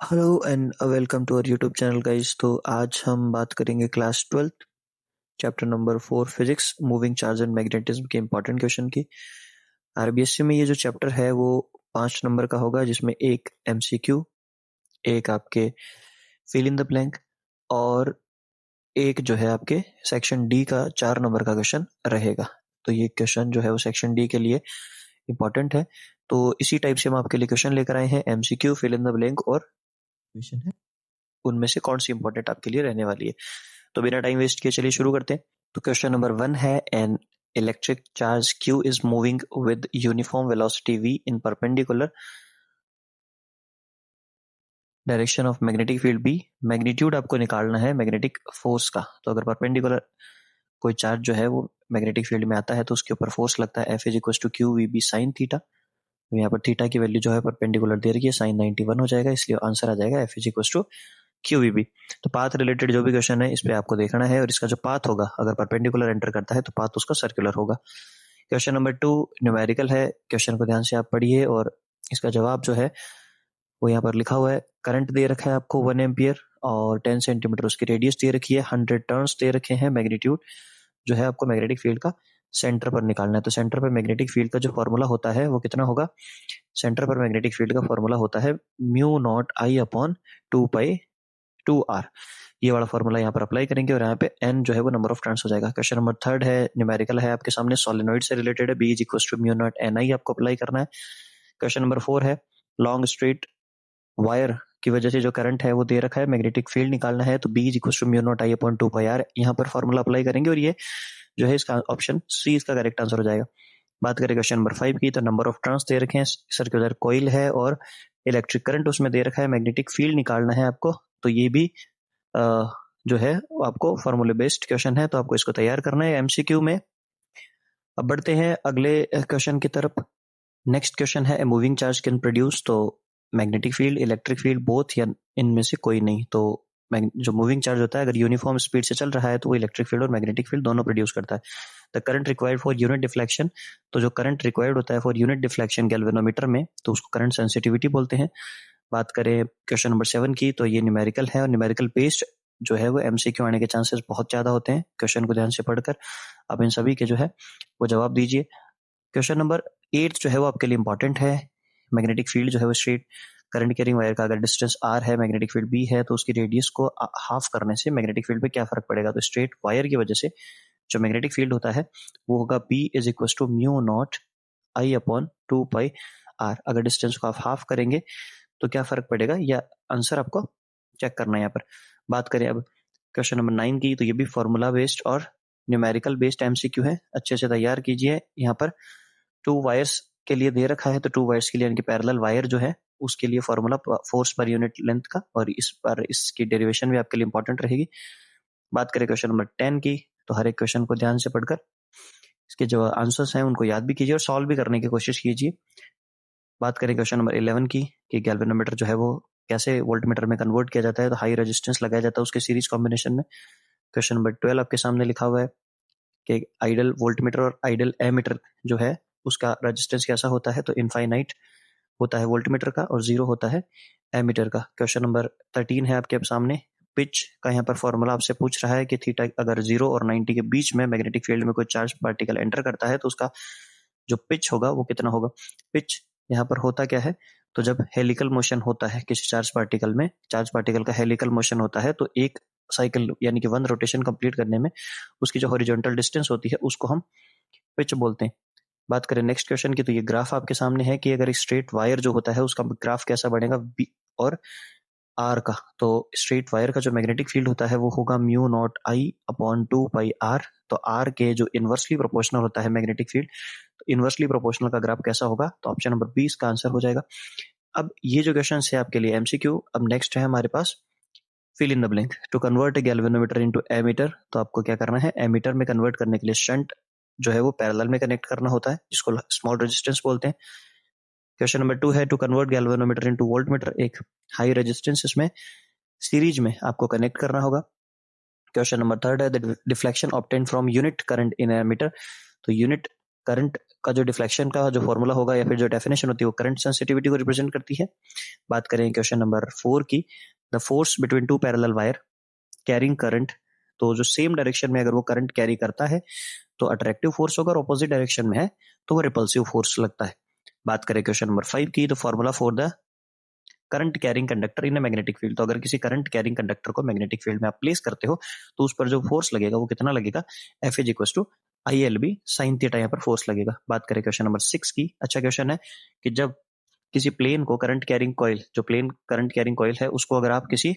Hello and welcome to our YouTube channel guys. तो आज हम बात करेंगे class 12 chapter number 4 physics moving charge and magnetism के इंपॉर्टेंट क्वेश्चन की। आरबीएससी में ये जो चैप्टर है वो 5 नंबर का होगा, जिसमें एक एमसीक्यू, एक आपके फिल इन द ब्लैंक और एक जो है आपके सेक्शन डी का 4 नंबर का क्वेश्चन रहेगा। तो ये क्वेश्चन जो है वो सेक्शन डी के लिए इंपॉर्टेंट है। तो इसी टाइप से हम आपके लिए क्वेश्चन लेकर आए हैं, MCQ, fill in the blank और क्वेश्चन है, उनमें से कौन सी इंपॉर्टेंट आपके लिए रहने वाली है। तो बिना टाइम वेस्ट किए चलिए शुरू करते हैं। तो क्वेश्चन नंबर 1 है, an electric charge Q is moving with uniform velocity V in perpendicular direction of magnetic field B। Magnitude आपको निकालना है मैग्नेटिक फोर्स का। तो अगर परपेंडिकुलर कोई चार्ज जो है वो मैग्नेटिक फील्ड में आता है तो उसके ऊपर फोर्स लगता है, F is equal to q v B sine theta. यहाँ पर थीटा की वैल्यू जो है परपेंडिकुलर दे रही है, साइन 91 हो जाएगा, इसलिए आंसर आ जाएगा F is equal to QVB। तो पाथ रिलेटेड जो भी क्वेश्चन है इस पे आपको देखना है, और इसका जो पाथ होगा अगर परपेंडिकुलर एंटर करता है तो पाथ उसका सर्कुलर होगा। क्वेश्चन नंबर 2 न्यूमेरिकल है। क्वेश्चन को ध्यान से आप पढ़िए और इसका जवाब जो है वो यहाँ पर लिखा हुआ है। करंट दे रखा है आपको 1 एम्पियर और 10 सेंटीमीटर उसकी रेडियस दे रखी है, 100 टर्न्स दे रखे हैं। मैग्नीट्यूड जो है आपको मैग्नेटिक फील्ड का सेंटर पर निकालना है। तो सेंटर पर मैग्नेटिक फील्ड का जो फॉर्मूला होता है वो कितना होगा? सेंटर पर मैग्नेटिक फील्ड का फॉर्मूला होता है mu naught I upon 2 pi 2 r. ये वाला फॉर्मूला यहाँ पर अप्लाई करेंगे और यहाँ पे एन जो है वो नंबर ऑफ टर्न्स हो जाएगा। क्वेश्चन नंबर 3 है, न्यूमेरिकल है आपके सामने, सोलेनोइड से रिलेटेड है, B is equal to mu not N I आपको अप्लाई करना है। क्वेश्चन नंबर 4 है, लॉन्ग स्ट्रेट वायर की वजह से जो करंट है वो दे रखा है, मैग्नेटिक फील्ड निकालना है, तो B is equal to mu naught I upon 2 pi r यहाँ पर फॉर्मूला अप्लाई करेंगे और ये जो है इसका ऑप्शन सी इसका करेक्ट आंसर हो जाएगा। बात करें क्वेश्चन नंबर 5 की, तो नंबर ऑफ टर्न्स दे रखे हैं, सर्कुलर कॉइल है और इलेक्ट्रिक करंट उसमें दे रखा है, मैग्नेटिक फील्ड निकालना है आपको। तो ये भी जो है वो आपको फॉर्मूले बेस्ड क्वेश्चन है, तो आपको इसको तैयार करना है एमसीक्यू में। अब बढ़ते हैं अगले क्वेश्चन की तरफ। नेक्स्ट क्वेश्चन है, मूविंग चार्ज कैन प्रोड्यूस, तो magnetic field, electric field, both या इनमें से कोई नहीं। तो जो मूविंग चार्ज होता है अगर यूनिफॉर्म स्पीड से चल रहा है तो वो इलेक्ट्रिक फील्ड और मैग्नेटिक फील्ड दोनों प्रोड्यूस करता है। The current required for unit deflection, तो जो करंट रिक्वायर्ड होता है फॉर यूनिट डिफ्लेक्शन गैल्वेनोमीटर में तो उसको करंट सेंसिटिविटी बोलते हैं। बात करें क्वेश्चन नंबर 7 की, तो ये न्यूमेरिकल है और न्यूमेरिकल बेस्ड जो है वो एमसीक्यू आने के चांसेस बहुत ज्यादा होते हैं। क्वेश्चन को ध्यान से पढ़कर आप इन सभी के जो है वो जवाब दीजिए। क्वेश्चन नंबर 8 जो है वो आपके लिए इंपॉर्टेंट है। मैग्नेटिक फील्ड जो है वो स्ट्रेट करंट कैरिंग वायर का अगर डिस्टेंस r है, मैग्नेटिक फील्ड b है, तो उसकी रेडियस को हाफ करने से मैग्नेटिक फील्ड पे क्या फर्क पड़ेगा? तो स्ट्रेट वायर की वजह से जो मैग्नेटिक फील्ड होता है वो होगा b is equal to mu naught I upon 2 pi r। अगर डिस्टेंस को आप हाफ करेंगे तो क्या फर्क पड़ेगा, या आंसर आपको चेक करना है यहाँ पर। बात करें अब क्वेश्चन नंबर 9 की, तो ये भी फॉर्मूला बेस्ड और न्यूमेरिकल बेस्ड एमसीक्यू है, अच्छे से तैयार कीजिए। यहाँ पर 2 वायर्स के लिए दे रखा है, तो 2 वायर्स के लिए यानी कि पैरेलल वायर जो है उसके लिए formula force per unit length का, और इस पर इसकी डेरिवेशन भी आपके लिए इंपॉर्टेंट रहेगी। बात करें क्वेश्चन नंबर 10 की, तो हर एक क्वेश्चन को ध्यान से पढ़कर इसके जो आंसर्स हैं उनको याद भी कीजिए और सॉल्व भी करने की कोशिश कीजिए। बात करें क्वेश्चन नंबर 11 की कि गैल्वेनोमीटर जो है वो कैसे वोल्टमीटर में कन्वर्ट किया जाता है, तो हाई रेजिस्टेंस लगाया जाता है उसके सीरीज कॉम्बिनेशन में। क्वेश्चन नंबर 12 आपके सामने लिखा हुआ है कि आइडल वोल्टमीटर और आइडल एमीटर जो है उसका रेजिस्टेंस कैसा होता है, तो इनफाइनाइट होता है वोल्टमीटर का और 0 होता है एमीटर का। क्वेश्चन नंबर 13 है आपके सामने, पिच का यहाँ पर फॉर्मूला आपसे पूछ रहा है कि थीटा अगर 0 और 90 के बीच में मैग्नेटिक फील्ड में कोई चार्ज पार्टिकल एंटर करता है तो उसका जो पिच होगा वो कितना होगा। पिच यहाँ पर होता क्या है, तो जब हेलिकल मोशन होता है किसी चार्ज पार्टिकल में, चार्ज पार्टिकल का हेलिकल मोशन होता है तो एक साइकिल यानी कि 1 रोटेशन कंप्लीट करने में उसकी जो हॉरिजॉन्टल डिस्टेंस होती है उसको हम पिच बोलते हैं। बात करें नेक्स्ट क्वेश्चन की, तो ये ग्राफ आपके सामने है कि अगर एक स्ट्रेट वायर जो होता है उसका ग्राफ कैसा बनेगा बी और आर का। तो स्ट्रेट वायर का जो मैग्नेटिक फील्ड होता है वो होगा mu naught I upon 2 pi r. तो आर के जो इनवर्सली प्रोपोर्शनल होता है मैग्नेटिक फील्ड, तो इनवर्सली प्रोपोर्शनल का ग्राफ कैसा होगा, तो ऑप्शन नंबर 20 का आंसर हो जाएगा। अब ये जो क्वेश्चन है आपके लिए एमसीक्यू। अब नेक्स्ट है हमारे पास fill in the blank. To convert a galvanometer into ammeter, तो आपको क्या करना है, एमीटर में कन्वर्ट करने के लिए शंट जो है वो पैरेलल में कनेक्ट करना होता है जिसको स्मॉल रेजिस्टेंस बोलते हैं। क्वेश्चन नंबर 2 है, to convert galvanometer into voltmeter, एक हाई रेजिस्टेंस इसमें सीरीज में आपको कनेक्ट करना होगा। क्वेश्चन नंबर 3 है, the deflection obtain from unit current in ammeter, तो यूनिट करंट का जो डिफ्लेक्शन का जो फॉर्मूला होगा या फिर जो डेफिनेशन होती है वो करंट सेंसिटिविटी को रिप्रेजेंट करती है। बात करें क्वेश्चन नंबर 4 की, the force between two parallel wire carrying current, तो जो सेम डायरेक्शन में अगर वो करंट कैरी करता है तो अट्रैक्टिव फोर्स होगा, और ऑपोजिट डायरेक्शन में है तो वो रिपल्सिव फोर्स लगता है। बात करें क्वेश्चन नंबर 5 की, the formula for the current carrying conductor in a magnetic field, तो अगर किसी करंट कैरिंग कंडक्टर को मैग्नेटिक फील्ड में आप प्लेस करते हो तो उस पर जो फोर्स लगेगा वो कितना लगेगा, F is equal to I L B sine theta, यहाँ पर फोर्स लगेगा। बात करें क्वेश्चन नंबर 6 की, अच्छा क्वेश्चन है कि जब किसी प्लेन को करंट कैरिंग कॉइल, जो प्लेन करंट कैरिंग कॉइल है उसको अगर आप किसी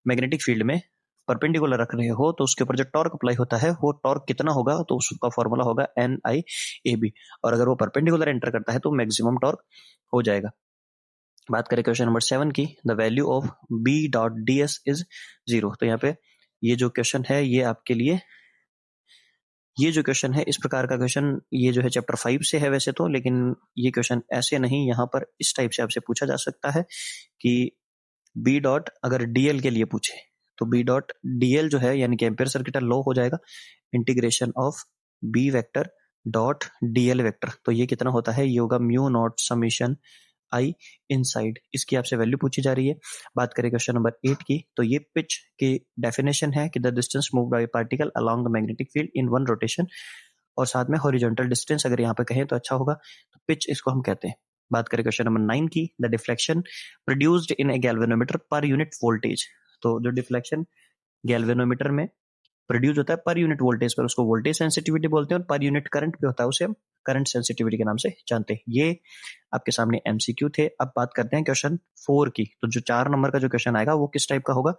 मैग्नेटिक फील्ड में परपेंडिकुलर रख रहे हो तो उसके ऊपर जो टॉर्क अप्लाई होता है वो टॉर्क कितना होगा, तो उसका फॉर्मूला होगा एन आई ए बी, और अगर वो परपेंडिकुलर एंटर करता है तो मैक्सिमम टॉर्क हो जाएगा। बात करें क्वेश्चन नंबर 7 की, the value of B dot d s is 0, तो यहाँ पे ये जो क्वेश्चन है ये आपके लिए, ये जो क्वेश्चन है इस प्रकार का क्वेश्चन ये जो है चैप्टर 5 से है वैसे तो, लेकिन ये क्वेश्चन ऐसे नहीं, यहाँ पर इस टाइप से आपसे पूछा जा सकता है कि बी डॉट अगर डीएल के लिए पूछे तो बी डॉट डीएल जो है यानी कि एम्पियर सर्किटल लॉ हो जाएगा integration of B vector dot dl vector, तो ये कितना होता है, ये होगा mu naught summation I inside, इसकी आपसे वैल्यू पूछी जा रही है। बात करें क्वेश्चन नंबर 8 की, तो ये पिच की डेफिनेशन है कि the distance move by particle along the magnetic field in one rotation, और साथ में हॉरिजॉन्टल डिस्टेंस अगर यहाँ पे कहें तो अच्छा होगा, तो पिच इसको हम कहते हैं। बात करें क्वेश्चन नंबर 9 की, the deflection produced in A galvanometer per unit voltage, तो जो डिफ्लेक्शन गैल्वेनोमीटर में प्रोड्यूस होता है पर यूनिट वोल्टेज पर उसको वोल्टेज सेंसिटिविटी बोलते हैं, और पर यूनिट करंट पे होता है उसे हम करंट सेंसिटिविटी के नाम से जानते हैं। ये आपके सामने एमसीक्यू थे। अब बात करते हैं क्वेश्चन 4 की, तो जो 4 नंबर का जो क्वेश्चन आएगा वो किस टाइप का होगा,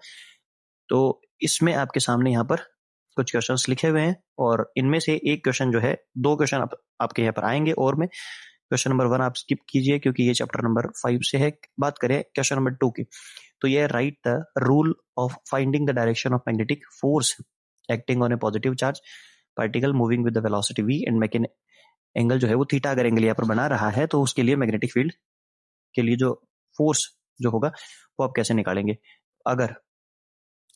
तो इसमें आपके सामने यहाँ पर कुछ क्वेश्चंस लिखे हुए हैं और इनमें से एक क्वेश्चन जो है, दो क्वेश्चन आपके यहाँ पर आएंगे और में क्वेश्चन नंबर 1 आप स्किप कीजिए क्योंकि ये चैप्टर नंबर 5 से है। बात करें क्वेश्चन नंबर 2 की, तो ये right the rule of finding the direction of magnetic force acting on A positive charge particle moving with the velocity v and make an angle जो है वो थीटा अगर एंगल यहाँ पर बना रहा है तो उसके लिए मैग्नेटिक फील्ड के लिए जो फोर्स जो होगा वो आप कैसे निकालेंगे। अगर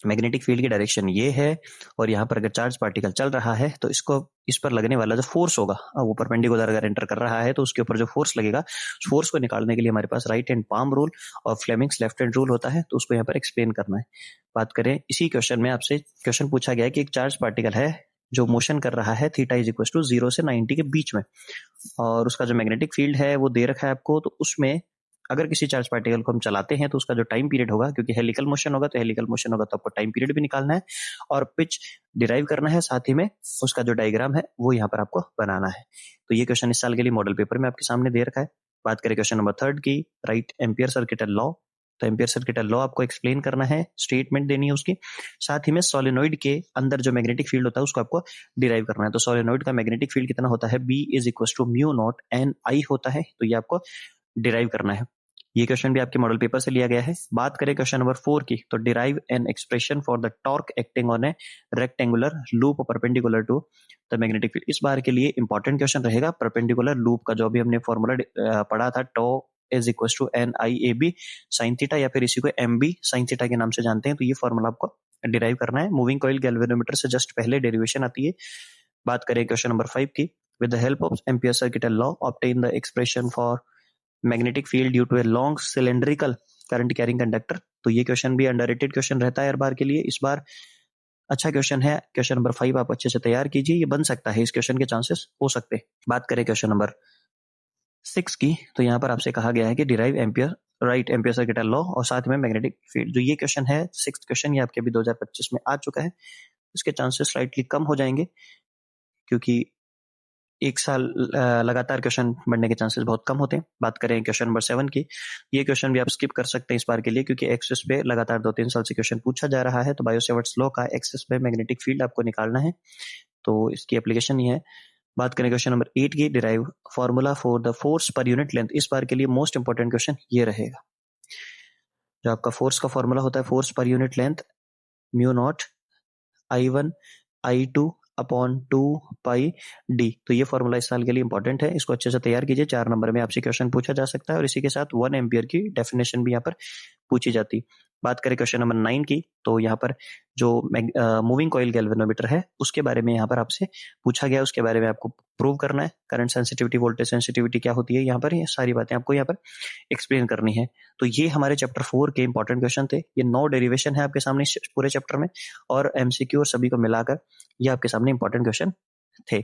मैग्नेटिक फील्ड की डायरेक्शन ये है और यहाँ पर अगर चार्ज पार्टिकल चल रहा है तो इसको इस पर लगने वाला जो फोर्स होगा वो परपेंडिकुलर अगर एंटर कर रहा है तो उसके ऊपर जो फोर्स लगेगा उस फोर्स को निकालने के लिए हमारे पास राइट हैंड पाम रूल और फ्लेमिंग्स लेफ्ट हैंड रूल होता है, तो उसको यहाँ पर एक्सप्लेन करना है। बात करें इसी क्वेश्चन में आपसे क्वेश्चन पूछा गया है कि एक चार्ज पार्टिकल है जो मोशन कर रहा है थीटा इज इक्वल टू 0 से 90 के बीच में, और उसका जो मैग्नेटिक फील्ड है वो दे रखा है आपको, तो उसमें अगर किसी चार्ज पार्टिकल को हम चलाते हैं तो उसका जो टाइम पीरियड होगा, क्योंकि हेलिकल मोशन होगा तो हेलिकल मोशन होगा तो आपको टाइम पीरियड भी निकालना है और पिच डिराइव करना है, साथ ही में उसका जो डायग्राम है वो यहाँ पर आपको बनाना है। तो ये क्वेश्चन इस साल के लिए मॉडल पेपर में आपके सामने दे रखा है। बात करें क्वेश्चन नंबर 3 की, राइट एम्पियर सर्किटल लॉ, तो एम्पियर सर्किटल लॉ आपको एक्सप्लेन करना है, स्टेटमेंट देनी है उसकी, साथ ही में सोलेनोइड के अंदर जो मैग्नेटिक फील्ड होता है उसको आपको डिराइव करना है। तो सोलेनोइड का मैग्नेटिक फील्ड कितना होता है, B is equal to mu not N I होता है, तो ये आपको डिराइव करना है। ये क्वेश्चन भी आपके मॉडल पेपर से लिया गया है। बात करें क्वेश्चन नंबर 4 की, तो derive an expression for the torque acting on a rectangular loop perpendicular to the magnetic field. इस बार के लिए इंपॉर्टेंट क्वेश्चन रहेगा परपेंडिकुलर लूप का, जो भी हमने फॉर्मूला पढ़ा था tau is equal to n I A B sine theta, या फिर इसी को एम बी साइन थीटा के नाम से जानते हैं, तो ये फॉर्मूला आपको डिराइव करना है। मूविंग कॉइल गैल्वेनोमीटर से जस्ट पहले डेरिवेशन आती है। बात करें क्वेश्चन नंबर 5 की, with the help of ampere circuital law obtain the expression for magnetic field due to a long cylindrical current carrying conductor. तो ये क्वेश्चन भी अंडररेटेड क्वेश्चन रहता है हर बार के लिए, इस बार अच्छा क्वेश्चन है। क्वेश्चन नंबर 5 आप अच्छे से तैयार कीजिए, ये बन सकता है, इस क्वेश्चन के चांसेस हो सकते हैं। बात करें क्वेश्चन नंबर 6 की, तो यहाँ पर आपसे कहा गया है कि derive ampere right ampere circuital law और साथ में मैग्नेटिक फील्ड। जो ये क्वेश्चन है 6th क्वेश्चन, ये आपके अभी 2025 में आ चुका है, इसके चांसेस स्लाइटली कम हो जाएंगे क्योंकि एक साल लगातार क्वेश्चन बनने के चांसेस बहुत कम होते हैं। बात करें क्वेश्चन नंबर 7 की, ये क्वेश्चन भी आप स्किप कर सकते हैं इस बार के लिए क्योंकि एक्सेस पे लगातार 2-3 साल से क्वेश्चन पूछा जा रहा है। तो बायो-सेवर्ट्स लॉ का एक्सेस पे मैग्नेटिक फील्ड आपको निकालना है, तो इसकी एप्लीकेशन ये है। बात करें क्वेश्चन नंबर 8 की, derive formula for the force per unit length. इस बार के लिए मोस्ट इंपॉर्टेंट क्वेश्चन ये रहेगा। जो आपका फोर्स का फॉर्मूला होता है, force per unit length mu naught I1 I2 upon 2 पाई डी। तो ये फॉर्मूला इस साल के लिए इंपॉर्टेंट है, इसको अच्छे से तैयार कीजिए। 4 नंबर में आपसे क्वेश्चन पूछा जा सकता है और इसी के साथ 1 एम्पियर की डेफिनेशन भी यहाँ पर पूछी जाती। बात करें क्वेश्चन नंबर 9 की, तो यहाँ पर जो मूविंग कॉइल गैल्वेनोमीटर है उसके बारे में यहाँ पर आपसे पूछा गया, उसके बारे में आपको प्रूव करना है। करंट सेंसिटिविटी, वोल्टेज सेंसिटिविटी क्या होती है, यहाँ पर ये सारी बातें आपको यहाँ पर एक्सप्लेन करनी है। तो ये हमारे चैप्टर 4 के इंपॉर्टेंट क्वेश्चन थे। ये 9 डेरिवेशन है आपके सामने पूरे चैप्टर में, और एमसीक्यू और सभी को मिलाकर ये आपके सामने इंपॉर्टेंट क्वेश्चन थे।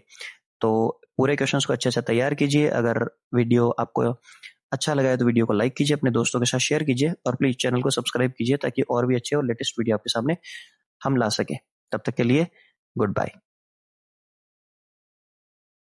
तो पूरे क्वेश्चंस को अच्छे से तैयार कीजिए। अगर वीडियो आपको अच्छा लगा है तो वीडियो को लाइक कीजिए, अपने दोस्तों के साथ शेयर कीजिए, और प्लीज चैनल को सब्सक्राइब कीजिए ताकि और भी अच्छे और लेटेस्ट वीडियो आपके सामने हम ला सके। तब तक के लिए गुड बाय।